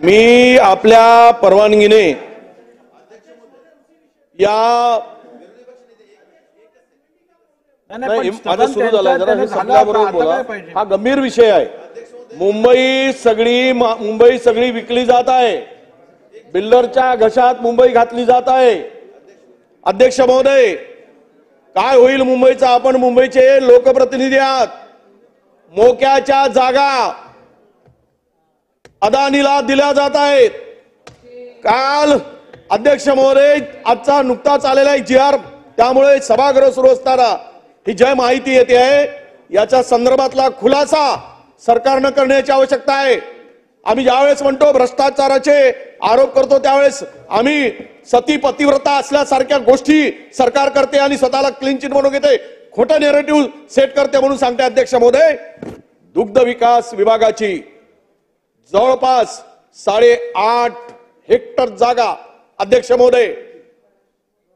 मी आपल्या परवानगीने या माझं सुरू झालं जरा हे संपल्याबरोबर बोला। हा गंभीर विषय आहे। मुंबई सगळी विकली जात आहे। बिल्डरच्या घशात मुंबई घातली जात आहे। अध्यक्ष महोदय, काय होईल मुंबईचा? आपण मुंबईचे लोकप्रतिनिधी आहात। मोक्याच्या जागा अदानीला दिल्या जात आहेत। काल अध्यक्ष महोदय, आजचा नुकताच आलेला एक जीआर, त्यामुळे सभागृह सुरू असताना ही जी माहिती येते आहे याच्या संदर्भातला खुलासा सरकारनं करण्याची आवश्यकता आहे। आम्ही ज्यावेळेस म्हणतो भ्रष्टाचाराचे आरोप करतो त्यावेळेस आम्ही सती पतिव्रता असल्यासारख्या गोष्टी सरकार करते आणि स्वतःला क्लीन चिट म्हणून घेते, खोटं नॅरेटिव्ह सेट करते म्हणून सांगते। अध्यक्ष महोदय, दुग्ध विकास विभागाची जवळपास 8.5 हेक्टर जागा, अध्यक्ष महोदय,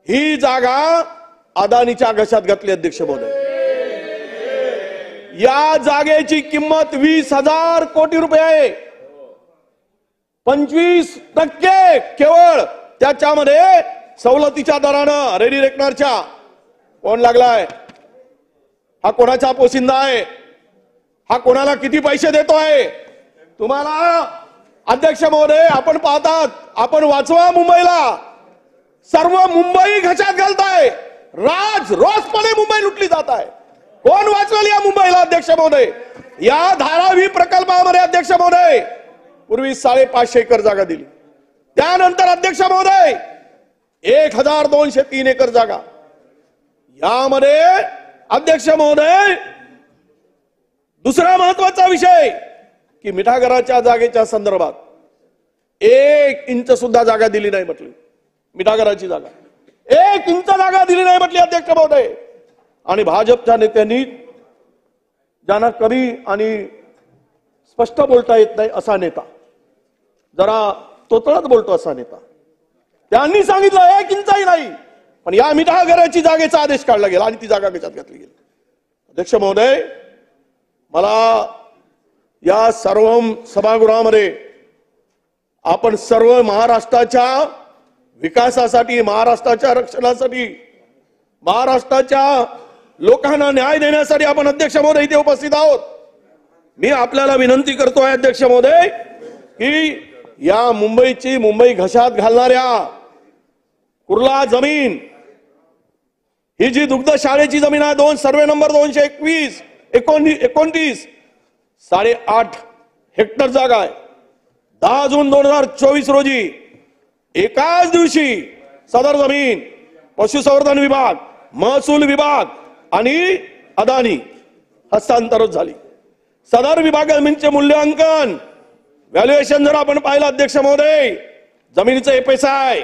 ही जागा अदानीच्या घशात घातली। अध्यक्ष महोदय, या जागेची किंमत 20,000 कोटी रुपये आहे। 25% केवळ त्याच्यामध्ये सवलतीच्या दरानं रेडी रेकनरच्या। कोण लागलाय? हा कोणाचा पोशिंदा आहे? हा कोणाला किती पैसे देतो आहे? तुम्हाला अध्यक्ष महोदय, आपण पाहतात, आपण वाचवा मुंबईला। सर्व मुंबई घशात घालताय। रोजपणे मुंबई लुटली जात आहे। कोण वाचवेल या मुंबईला? अध्यक्ष महोदय, या धारावी प्रकल्पामध्ये अध्यक्ष महोदय पूर्वी 550 एकर जागा दिली, त्यानंतर अध्यक्ष महोदय 1203 एकर जागा। यामध्ये अध्यक्ष महोदय दुसरा महत्वाचा विषय की मिठागराच्या जागेच्या संदर्भात 1 इंच सुद्धा जागा दिली नाही म्हटली। मिठागराची जागा 1 इंच जागा दिली नाही म्हटली अध्यक्ष महोदय। आणि भाजपच्या नेत्यांनी, ज्यांना कमी आणि स्पष्ट बोलता येत नाही असा नेता, जरा तोतळत बोलतो असा नेता, त्यांनी सांगितलं 1 इंचही नाही, पण या मिठागराची जागेचा आदेश काढला गेला आणि ती जागा घशात घातली गेली। अध्यक्ष महोदय, मला या सर्व सभागृहामध्ये आपण सर्व महाराष्ट्राच्या विकासासाठी, महाराष्ट्राच्या रक्षणासाठी, महाराष्ट्राच्या लोकांना न्याय देण्यासाठी आपण अध्यक्ष महोदय इथे उपस्थित आहोत। मी आपल्याला विनंती करतोय अध्यक्ष महोदय की या मुंबई घशात घालणाऱ्या कुर्ला जमीन, ही जी दुग्ध शाळेची जमीन आहे, सर्वे नंबर 221 29 8.5 हेक्टर जागा आहे। 10 जून 2024 रोजी एकाच दिवशी सदर जमीन पशुसंवर्धन विभाग, महसूल विभाग आणि अदानी हस्तांतरित झाली। सदर विभाग जमीनचे मूल्यांकन, व्हॅल्युएशन जर आपण पाहिलं अध्यक्ष महोदय, जमिनीचं एफएसआय,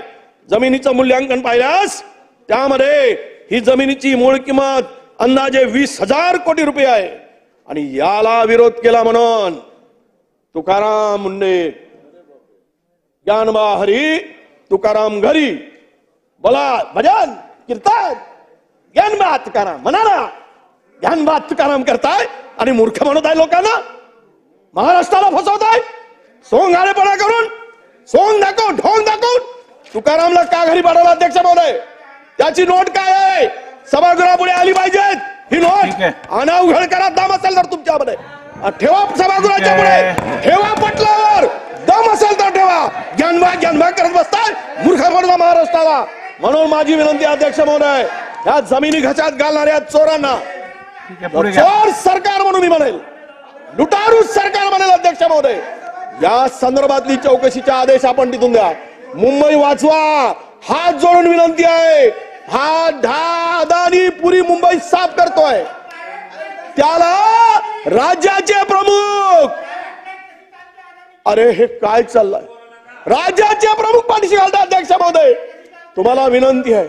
जमिनीचं मूल्यांकन पाहिल्यास त्यामध्ये ही जमिनीची मूळ किंमत अंदाजे 20,000 कोटी रुपये आहे। आणि याला विरोध केला म्हणून तुकाराम मुंडे, ज्ञानबा हरी तुकाराम घरी, बोला भजन कीर्तन, ज्ञानबा तुकाराम म्हणाला, ज्ञानबा तुकाराम करताय आणि मूर्ख म्हणत आहे लोकांना, महाराष्ट्राला फसवताय सोंगारेपणा करून, सोंग दाखवून, ढोंग दाखवून तुकारामला का घरी पाठवलं? अध्यक्ष महोदय, त्याची नोट काय आहे? सभागृहापुढे आली पाहिजे ही नोट। अनावघड करा, दम असेल तर तुमच्यामध्ये ठेवा, सभागृहाच्या पुढे ठेवा, पटलावर दम असेल तर ठेवा। ज्ञानबा करत बसताय मूर्ख म्हणून महाराष्ट्राला। म्हणून माझी विनंती अध्यक्ष महोदय, या जमिनी घशात घालणाऱ्या चोरांना चोर सरकार म्हणून मी म्हणेल, लुटारू सरकार म्हणेल अध्यक्ष महोदय, या संदर्भातली चौकशीचा आदेश आपण तिथून द्या। मुंबई वाचवा, हात जोडून विनंती आहे। हा अदानी पुरी मुंबई साफ करतोय, त्याला राज्याचे प्रमुख, अरे हे काय चाललंय? राज्याचे प्रमुख पाठीशी घालतात। अध्यक्ष महोदय, तुम्हाला विनंती आहे,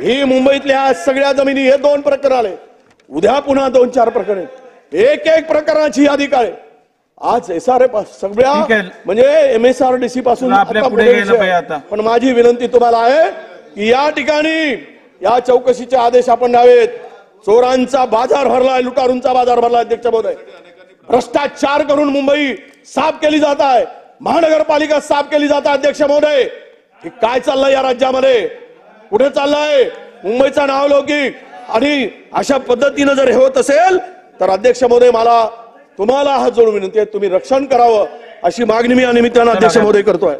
ही मुंबईतल्या सगळ्या जमिनी, हे 2 प्रकरण आले, उद्या पुन्हा 2-4 प्रकरण, एक प्रकरणाची यादी काय आज एसआरएफ सगळ्या म्हणजे एमएसआरडीसी पासून पण माझी विनंती तुम्हाला आहे की या ठिकाणी या चौकशीचे आदेश आपण द्यावेत। चोरांचा बाजार भरलाय, लुटारूंचा बाजार भरलाय अध्यक्ष महोदय। भ्रष्टाचार करून मुंबई साफ केली जात आहे, महानगरपालिका साफ केली जात आहे. अध्यक्ष महोदय, हे काय चाललंय या राज्यामध्ये? कुठे चाललंय मुंबईचा नावलौकिक? आणि अशा पद्धतीनं जर हे होत असेल तर अध्यक्ष महोदय, मला तुम्हाला हात जोडून विनंती आहे, तुम्ही रक्षण करावं अशी मागणी मी या निमित्तानं अध्यक्ष महोदय करतोय.